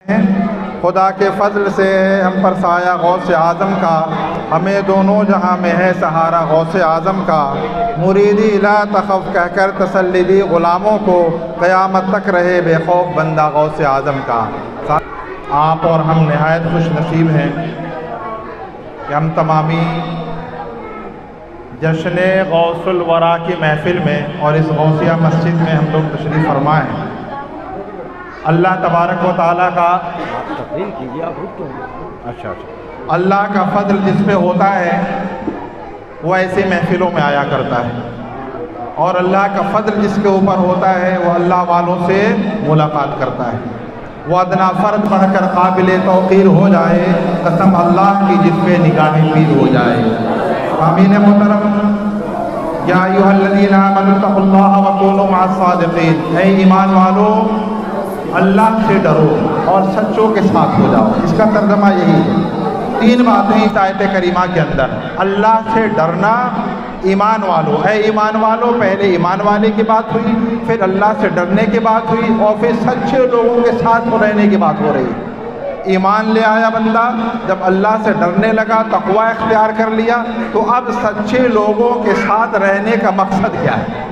خدا کے فضل سے ہم پر سایہ غوث اعظم کا، ہمیں دونوں جہاں میں ہے سہارا غوث اعظم کا، مریدی لا تخف کہہ کر تسلی دی غلاموں کو، قیامت تک رہے بے خوف بندہ غوث اعظم کا۔ آپ اور ہم نہایت خوش نصیب ہیں کہ ہم تمامی جشن غوث الورا کی محفل میں اور اس غوثیہ مسجد میں ہم لوگ تشریف فرما ہیں۔ اللہ تبارک و تعالیٰ کا اللہ کا فضل جس پہ ہوتا ہے وہ ایسی محفلوں میں آیا کرتا ہے، اور اللہ کا فضل جس کے اوپر ہوتا ہے وہ اللہ والوں سے ملاقات کرتا ہے۔ وہ ادنا فرد بڑھ کر قابل توقیر ہو جائے، قسم اللہ کی جس پہ نگاہ پیر ہو جائے۔ آمین محترم۔ یا ایھا الذین آمنوا اتقوا اللہ وکونوا مع الصادقین، اے ایمان والو اللہ سے ڈرو اور سچوں کے ساتھ ہو جاؤ۔ اس کا ترجمہ یہی ہے، تین باتیں اس آیت کریمہ کے اندر، اللہ سے ڈرنا، ایمان والو، اے ایمان والو، پہلے ایمان والے کی بات ہوئی، پھر اللہ سے ڈرنے کی بات ہوئی، اور پھر سچے لوگوں کے ساتھ رہنے کی بات ہو رہی ہے۔ ایمان لے آیا بندہ، جب اللہ سے ڈرنے لگا، تقوی اختیار کر لیا، تو اب سچے لوگوں کے ساتھ رہنے کا مقصد کیا ہے؟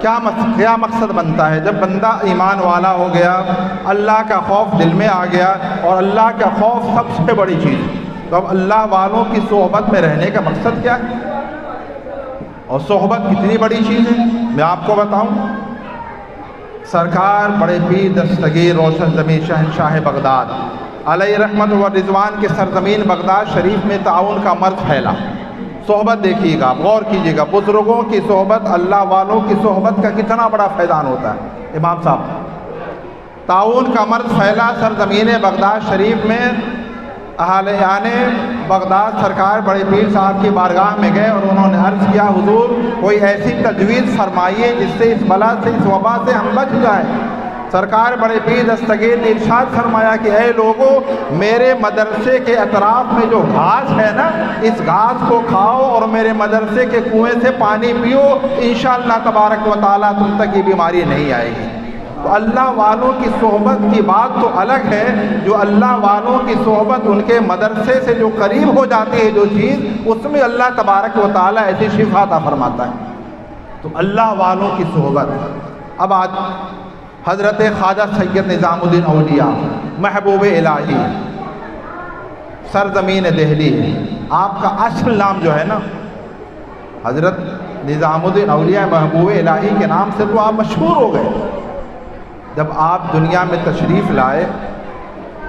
کیا مقصد بنتا ہے؟ جب بندہ ایمان والا ہو گیا، اللہ کا خوف دل میں آ گیا، اور اللہ کا خوف سب سے بڑی چیز ہے، تو اب اللہ والوں کی صحبت میں رہنے کا مقصد کیا ہے؟ اور صحبت کتنی بڑی چیز ہے میں آپ کو بتاؤں۔ سرکار بڑے پیر دستگیر روشن زمین شہنشاہ بغداد علیہ رحمت و رضوان کے سرزمین بغداد شریف میں تعاون کا مرض پھیلا۔ صحبت دیکھیے گا، غور کیجیے گا، بزرگوں کی صحبت، اللہ والوں کی صحبت کا کتنا بڑا فیضان ہوتا ہے۔ امام صاحب، تعاون کا مرض پھیلا سرزمین بغداد شریف میں۔ اہالِ بغداد سرکار بڑے پیر صاحب کی بارگاہ میں گئے، اور انہوں نے عرض کیا، حضور کوئی ایسی تجویز فرمائیے جس سے اس بلا سے، اس وبا سے ہم بچ جائیں۔ سرکار بڑے پیر دستگیر نے ارشاد فرمایا کہ اے لوگو، میرے مدرسے کے اطراف میں جو گھاس ہے نا، اس گھاس کو کھاؤ اور میرے مدرسے کے کنویں سے پانی پیو، انشاءاللہ تبارک و تعالیٰ تم تک یہ بیماری نہیں آئے گی۔ تو اللہ والوں کی صحبت کی بات تو الگ ہے، جو اللہ والوں کی صحبت ان کے مدرسے سے جو قریب ہو جاتی ہے جو چیز، اس میں اللہ تبارک و تعالیٰ ایسی شفا عطا فرماتا ہے۔ تو اللہ والوں کی صحبت۔ اب آج حضرت خواجہ سید نظام الدین اولیاء محبوب الہی سرزمین دہلی، آپ کا اصل نام جو ہے نا حضرت نظام الدین اولیاء محبوب الہی کے نام سے تو آپ مشہور ہو گئے۔ جب آپ دنیا میں تشریف لائے،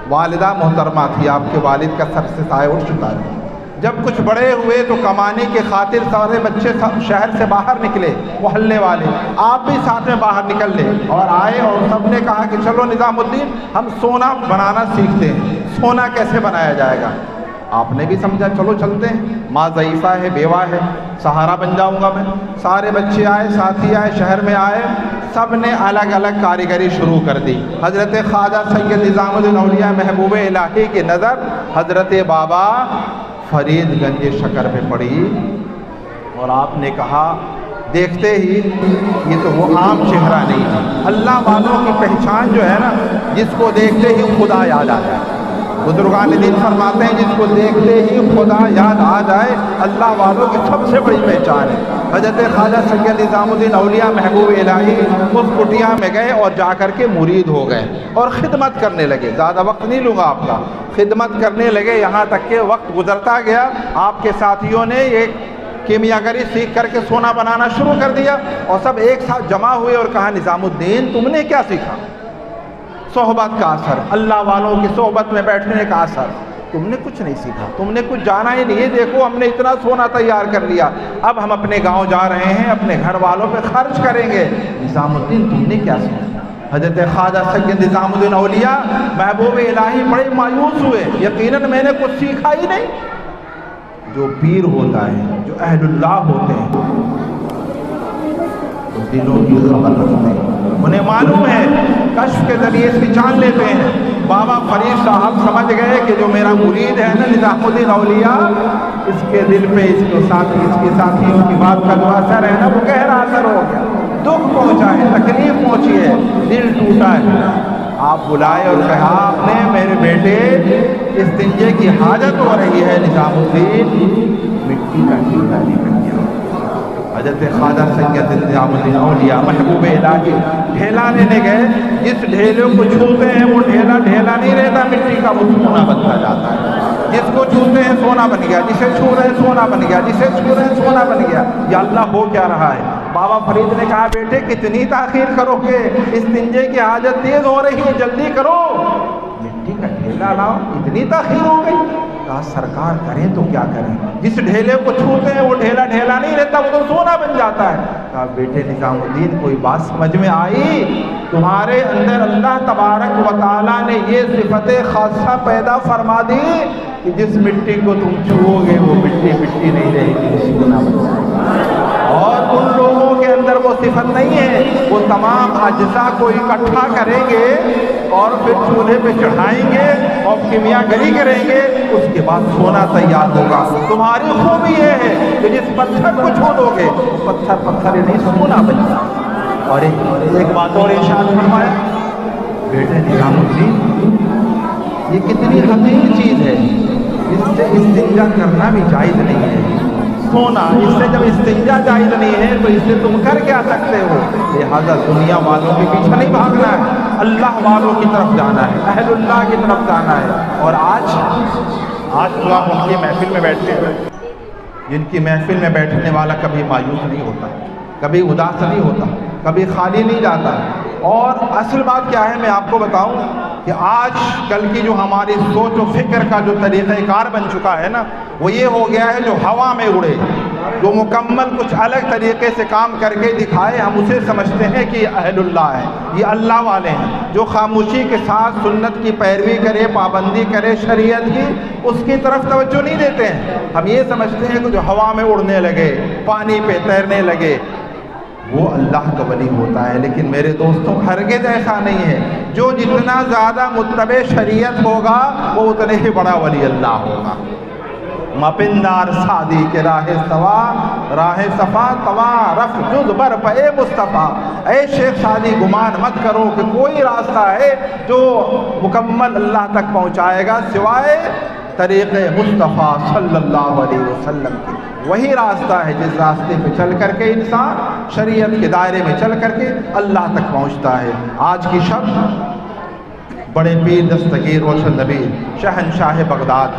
والدہ محترمہ تھی، آپ کے والد کا سر سے سایہ اٹھ چکا ہے۔ جب کچھ بڑے ہوئے تو کمانے کی خاطر سارے بچے شہر سے باہر نکلے، محلے والے، آپ بھی ساتھ میں باہر نکل لے اور آئے، اور سب نے کہا کہ چلو نظام الدین ہم سونا بنانا سیکھتے ہیں، سونا کیسے بنایا جائے گا۔ آپ نے بھی سمجھا چلو چلتے ہیں، ماں ضعیفہ ہے، بیوہ ہے، سہارا بن جاؤں گا میں۔ سارے بچے آئے، ساتھی آئے، شہر میں آئے، سب نے الگ الگ کاریگری شروع کر دی۔ حضرت خواجہ سید نظام الدین اولیاء محبوب الہی کی نظر حضرت بابا فرید گنج شکر پہ پڑی، اور آپ نے کہا دیکھتے ہی یہ تو وہ عام چہرہ نہیں ہے۔ اللہ والوں کی پہچان جو ہے نا، جس کو دیکھتے ہی خدا یاد آ جائے۔ بزرگان دین فرماتے ہیں جس کو دیکھتے ہی خدا یاد آ جائے، اللہ والوں کی سب سے بڑی پہچان ہے۔ حضرت خواجہ سید نظام الدین اولیاء محبوب الہی اس کٹیا میں گئے اور جا کر کے مرید ہو گئے اور خدمت کرنے لگے۔ زیادہ وقت نہیں لوں گا آپ کا، خدمت کرنے لگے، یہاں تک کہ وقت گزرتا گیا۔ آپ کے ساتھیوں نے ایک کیمیاگری سیکھ کر کے سونا بنانا شروع کر دیا، اور سب ایک ساتھ جمع ہوئے اور کہا نظام الدین تم نے کیا سیکھا؟ صحبت کا اثر، اللہ والوں کی صحبت میں بیٹھنے کا اثر۔ تم نے کچھ نہیں سیکھا، تم نے کچھ جانا ہی نہیں۔ دیکھو ہم نے اتنا سونا تیار کر لیا، اب ہم اپنے گاؤں جا رہے ہیں، اپنے گھر والوں پہ خرچ کریں گے۔ نظام الدین تم نے کیا سیکھا؟ حضرت خواجہ سید نظام الدین اولیاء محبوب الہی بڑے مایوس ہوئے، یقیناً میں نے کچھ سیکھا ہی نہیں۔ جو پیر ہوتا ہے، جو اہل اللہ ہوتے ہیں، دلوں کی خبر رکھتے ہیں، انہیں معلوم ہے، کشف کے ذریعے اس کی جان لیتے ہیں۔ بابا فرید صاحب سمجھ گئے کہ جو میرا مرید ہے نا نظام الدین اولیاء، اس کے دل پہ اس کے ساتھی اس کی بات کا جو اثر ہے نا وہ گہرا اثر ہو گیا، دکھ پہنچا ہے، تکلیف پہنچی ہے، دل ٹوٹا ہے۔ آپ بلائے اور کہا آپ نے بیٹے استنجے کی حاجت ہو رہی ہے نظام الدین مٹی کا ڈھیلا لے کر گیا۔ حضرت خواجہ سید نظام الدین اولیاء محبوب الہی ڈھیلا لینے گئے، جس ڈھیلے کو چھوتے ہیں وہ ڈھیلا ڈھیلا نہیں رہتا، مٹی کا وہ سونا بنتا جاتا ہے۔ جس کو چھوتے ہیں سونا بن گیا، جسے چھو رہے ہیں سونا بن گیا، جسے چھو رہے ہیں سونا بن گیا۔ یا اللہ ہو کیا رہا ہے؟ بابا فرید نے کہا بیٹے کتنی تاخیر کرو گے، استنجے کی حاجت تیز ہو رہی ہے، جلدی کرو، مٹی کا ڈھیلا لاؤ، اتنی تاخیر ہو گئی؟ کہا سرکار کریں تو کیا کریں، جس ڈھیلے کو چھوتے ہیں وہ ڈھیلا ڈھیلا نہیں رہتا، وہ تو سونا بن جاتا ہے۔ کہا بیٹے نظام الدین کوئی بات سمجھ میں آئی؟ تمہارے اندر اللہ تبارک و تعالیٰ نے یہ صفت خاصہ پیدا فرما دی کہ جس مٹی کو تم چھو گے وہ مٹی مٹی نہیں رہے گی، سونا بن جائے گا۔ اور ان لوگوں کے اندر وہ صفت نہیں ہے، وہ تمام اجزاء کو اکٹھا کریں گے اور پھر چولہے پہ چڑھائیں گے اور کیمیا گری کریں گے، اس کے بعد سونا تیار ہوگا۔ تمہاری خوبی یہ ہے کہ جس پتھر کو چھو دو گے پتھر پتھر نہیں سونا بن جائے گا۔ اور ایک بات اور ارشاد فرمایا بیٹے نظام الدین یہ کتنی حقیر چیز ہے، اس سے استنجا کرنا بھی جائز نہیں ہے، سونا اس سے جب استنجا جائز نہیں ہے تو اس سے تم کر کیا سکتے ہو؟ لہذا دنیا والوں کے پیچھے نہیں بھاگنا ہے، اللہ والوں کی طرف جانا ہے، اہل اللہ کی طرف جانا ہے۔ اور آج تو آپ ان کی محفل میں بیٹھتے ہیں، جن کی محفل میں بیٹھنے والا کبھی مایوس نہیں ہوتا، کبھی اداس نہیں ہوتا، کبھی خالی نہیں جاتا۔ اور اصل بات کیا ہے میں آپ کو بتاؤں کہ آج کل کی جو ہماری سوچ و فکر کا جو طریقہ کار بن چکا ہے نا، وہ یہ ہو گیا ہے جو ہوا میں اڑے، جو مکمل کچھ الگ طریقے سے کام کر کے دکھائے، ہم اسے سمجھتے ہیں کہ یہ اہل اللہ ہے، یہ اللہ والے ہیں۔ جو خاموشی کے ساتھ سنت کی پیروی کرے، پابندی کرے شریعت کی، اس کی طرف توجہ نہیں دیتے ہیں۔ ہم یہ سمجھتے ہیں کہ جو ہوا میں اڑنے لگے، پانی پہ تیرنے لگے، وہ اللہ کا ولی ہوتا ہے۔ لیکن میرے دوستوں ہرگز ایسا نہیں ہے، جو جتنا زیادہ متبع شریعت ہوگا وہ اتنے ہی بڑا ولی اللہ ہوگا۔ مپندار سادی کے راہ سوا راہ صفا توا رف جز بر پے مصطفیٰ۔ اے شیخ سادی گمان مت کرو کہ کوئی راستہ ہے جو مکمل اللہ تک پہنچائے گا سوائے طریق مصطفیٰ صلی اللہ علیہ وسلم کے۔ وہی راستہ ہے جس راستے پہ چل کر کے انسان شریعت کے دائرے میں چل کر کے اللہ تک پہنچتا ہے۔ آج کی شب بڑے پیر دستگیر روشن نبی شہنشاہ بغداد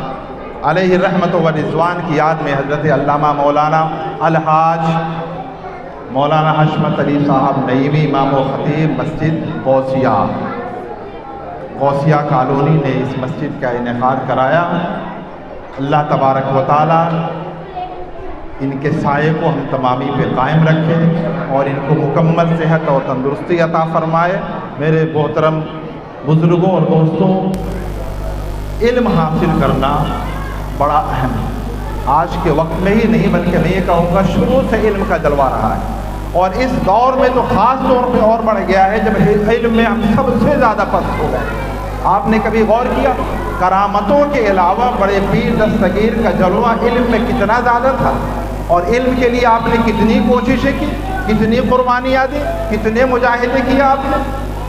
علیہ رحمت و رضوان کی یاد میں حضرت علامہ مولانا الحاج مولانا حشمت علی صاحب نعیمی امام و خطیب مسجد غوثیہ کالونی نے اس مسجد کا انعقاد کرایا۔ اللہ تبارک و تعالی ان کے سائے کو ہم تمامی پہ قائم رکھے اور ان کو مکمل صحت اور تندرستی عطا فرمائے۔ میرے محترم بزرگوں اور دوستوں، علم حاصل کرنا بڑا اہم ہے۔ آج کے وقت میں ہی نہیں بلکہ میں یہ کہوں گا شروع سے علم کا جلوہ رہا ہے، اور اس دور میں تو خاص طور پہ اور بڑھ گیا ہے جب علم میں ہم سب سے زیادہ پست ہو گئے۔ آپ نے کبھی غور کیا کرامتوں کے علاوہ بڑے پیر دستگیر کا جلوہ علم میں کتنا زیادہ تھا، اور علم کے لیے آپ نے کتنی کوششیں کی، کتنی قربانیاں دی، کتنے مجاہدے کیا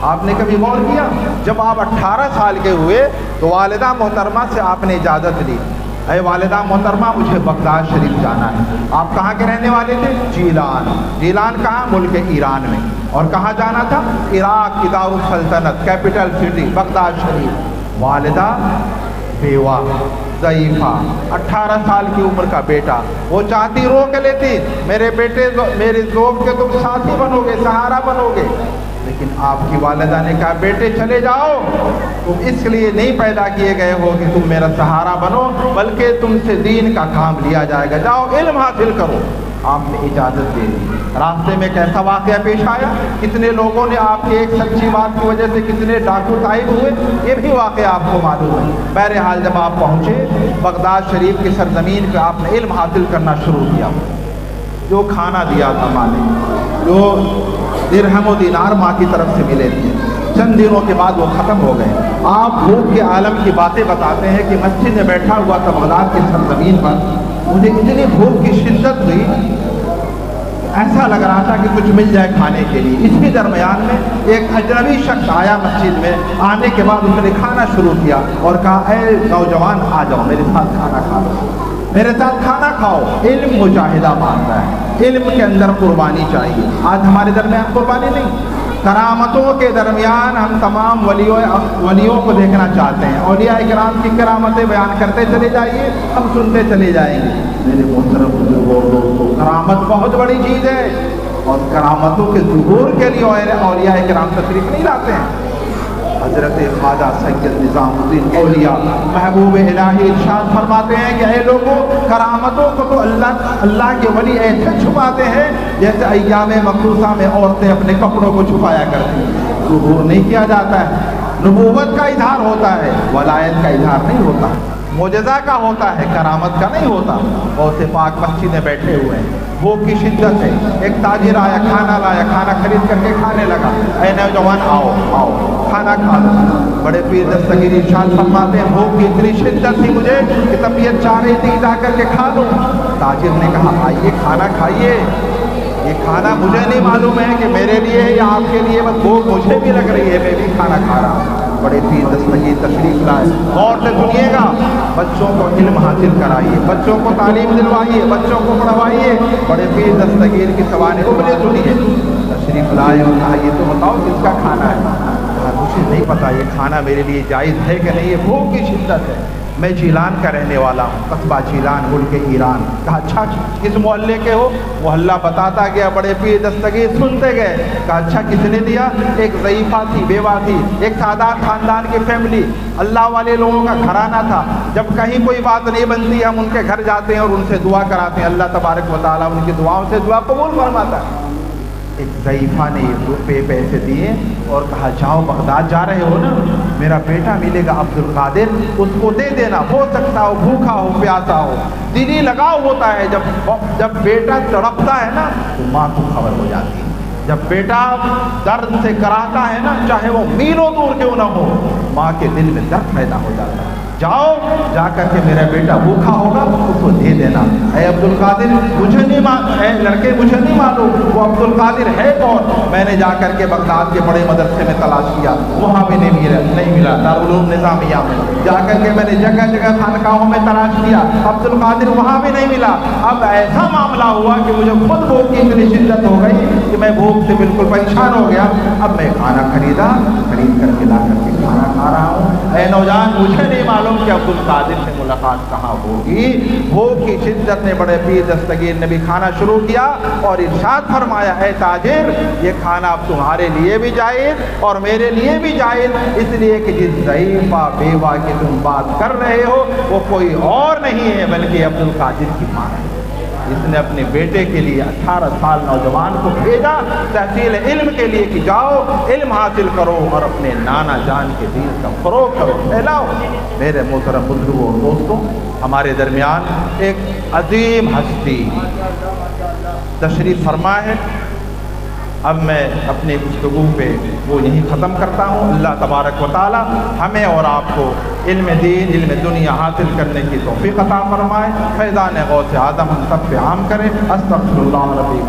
آپ نے کبھی غور کیا؟ جب آپ 18 سال کے ہوئے تو والدہ محترمہ سے آپ نے اجازت لی، اے والدہ محترمہ مجھے بغداد شریف جانا ہے۔ آپ کہاں کے رہنے والے تھے؟ جیلان۔ جیلان کہاں؟ ملک ایران میں۔ اور کہاں جانا تھا؟ عراق کی دارالسلطنت کیپٹل سٹی بغداد شریف۔ والدہ بیوہ ضعیفہ 18 سال کی عمر کا بیٹا، وہ چاہتی رو کے لیتی میرے بیٹے میرے ذوق کے تم ساتھی بنو گے، سہارا بنو گے، لیکن آپ کی والدہ نے کہا بیٹے چلے جاؤ، تم اس لیے نہیں پیدا کیے گئے ہو کہ تم میرا سہارا بنو، بلکہ تم سے دین کا کام لیا جائے گا، جاؤ علم حاصل کرو۔ آپ نے اجازت دے دی۔ راستے میں کیسا واقعہ پیش آیا، کتنے لوگوں نے آپ کی ایک سچی بات کی وجہ سے کتنے ڈاکو طائب ہوئے، یہ بھی واقعہ آپ کو معلوم ہے۔ بہرحال جب آپ پہنچے بغداد شریف کی سرزمین پہ، آپ نے علم حاصل کرنا شروع کیا۔ جو کھانا دیا تھا ماں نے، جو درہم و دینار ماں کی طرف سے ملے تھے، چند دنوں کے بعد وہ ختم ہو گئے۔ آپ بھوک کے عالم کی باتیں بتاتے ہیں کہ مسجد میں بیٹھا ہوا تھا بغداد کی سرزمین پر، مجھے اتنی بھوک کی شدت ہوئی ایسا لگ رہا تھا کہ کچھ مل جائے کھانے کے لیے۔ اسی درمیان میں ایک اجنبی شخص آیا مسجد میں، آنے کے بعد اس نے کھانا شروع کیا اور کہا اے نوجوان آ جاؤ میرے ساتھ کھانا کھا لو، میرے ساتھ کھانا کھاؤ۔ علم مجاہدہ مانتا ہے، علم کے اندر قربانی چاہیے۔ آج ہمارے درمیان قربانی نہیں۔ کرامتوں کے درمیان ہم تمام ولیوں کو دیکھنا چاہتے ہیں۔ اولیاء کرام کی کرامتیں بیان کرتے چلے جائیے، ہم سنتے چلے جائیں گے۔ میرے محترم بزرگوں اور دوستوں، کرامت بہت بڑی چیز ہے، اور کرامتوں کے ظہور کے لیے اولیاء کرام تشریف نہیں لاتے ہیں۔ حضرت خواجہ سید نظام الدین اولیاء محبوب الہی ارشاد فرماتے ہیں کہ اے لوگوں، کرامتوں کو تو اللہ کے ولی ایسے چھپاتے ہیں جیسے ایام مخصوصہ میں عورتیں اپنے کپڑوں کو چھپایا کرتی ہیں۔ ظہور نہیں کیا جاتا ہے، نبوت کا اظہار ہوتا ہے، ولایت کا اظہار نہیں ہوتا، معجزہ کا ہوتا ہے، کرامت کا نہیں ہوتا۔ غوث پاک مسجد میں بیٹھے ہوئے ہیں، بھوک کی شدت ہے، ایک تاجر آیا، کھانا لایا، کھانا خرید کر کے کھانے لگا۔ اے نوجوان آؤ آؤ کھانا کھا لو۔ بڑے پیر دستگیر ارشاد فرماتے ہیں بھوک کی اتنی شدت تھی مجھے کہ طبیعت چاہ رہی تھی جا کر کے کھا لوں۔ تاجر نے کہا آئیے کھانا کھائیے، یہ کھانا مجھے نہیں معلوم ہے کہ میرے لیے ہے یا آپ کے لیے، بس بھوک مجھے بھی لگ رہی ہے، میں بھی کھانا کھا رہا ہوں۔ بڑے پیر دستگیر تشریف لائے، غور سے سنیے گا، بچوں کو علم حاصل کرائیے، بچوں کو تعلیم دلوائیے، بچوں کو پڑھوائیے۔ بڑے پیر دستگیر کی سوانح ابلے سنیے، تشریف لائے اور کہا یہ تو بتاؤ کس کا کھانا ہے؟ کہا مجھے نہیں پتا یہ کھانا میرے لیے جائز ہے کہ نہیں، یہ بھوک کی شدت ہے، میں جیلان کا رہنے والا ہوں، قصبہ جیلان ملک ایران۔ کہا اچھا کس محلے کے ہو؟ محلہ بتاتا گیا، بڑے پیر دستگیر سنتے گئے۔ کہا اچھا کس نے دیا؟ ایک ضعیفہ تھی، بیوہ تھی، ایک سادات خاندان کی فیملی، اللہ والے لوگوں کا گھرانہ تھا۔ جب کہیں کوئی بات نہیں بنتی ہم ان کے گھر جاتے ہیں اور ان سے دعا کراتے ہیں، اللہ تبارک و تعالیٰ ان کی دعاؤں سے دعا قبول فرماتا ہے۔ ایک ضعیفہ نے پیسے دیے اور کہا جاؤ بغداد جا رہے ہو نا، میرا بیٹا ملے گا عبد القادر، اس کو دے دینا، ہو سکتا ہو بھوکا ہو پیاسا ہو۔ دلی لگاؤ ہوتا ہے، جب بیٹا تڑپتا ہے نا تو ماں کو خبر ہو جاتی ہے، جب بیٹا درد سے کراتا ہے نا چاہے وہ میلوں دور کیوں نہ ہو، ماں کے دل میں درد پیدا ہو جاتا ہے۔ جاؤ جا کر کے میرا بیٹا بھوکا ہوگا اس کو دے دینا۔ اے عبد القادر مجھے نہیں اے لڑکے مجھے نہیں معلوم وہ عبد القادر ہے کون۔ میں نے جا کر کے بغداد کے بڑے مدرسے میں تلاش کیا، وہاں بھی نہیں ملا، دارالعلوم نظامیہ میں جا کر کے میں نے جگہ جگہ خانقاہوں میں تلاش کیا، عبد القادر وہاں بھی نہیں ملا۔ اب ایسا معاملہ ہوا کہ مجھے خود بھوک کی اتنی شدت ہو گئی کہ میں بھوک سے بالکل پریشان ہو گیا۔ اب میں کھانا خرید کر کے لا کر کے کھانا کھا رہا ہوں۔ اے نوجوان مجھے نہیں معلوم کہ عبد القادر سے ملاقات کہاں ہوگی۔ بھوک کی شدت نے بڑے پیر دستگیر نے بھی کھانا شروع کیا اور ارشاد فرمایا اے تاجر یہ کھانا اب تمہارے لیے بھی جائز اور میرے لیے بھی جائز، اس لیے کہ جس ضعیفہ بیوہ کی تم بات کر رہے ہو وہ کوئی اور نہیں ہے بلکہ عبد القادر کی ماں ہے۔ اس نے اپنے بیٹے کے لیے 18 سال نوجوان کو بھیجا تحصیل علم کے لیے کہ جاؤ علم حاصل کرو اور اپنے نانا جان کے دین کا فروغ کرو، پھیلاؤ۔ میرے محترم بزرگوں اور دوستوں، ہمارے درمیان ایک عظیم ہستی تشریف فرما ہے۔ اب میں اپنی گفتگو پہ وہ یہیں ختم کرتا ہوں۔ اللہ تبارک و تعالی ہمیں اور آپ کو علم دین علم دنیا حاصل کرنے کی توفیق عطا فرمائے، فیضان غوث اعظم ہم سب پہ عام کرے۔ استغفر اللہ ربی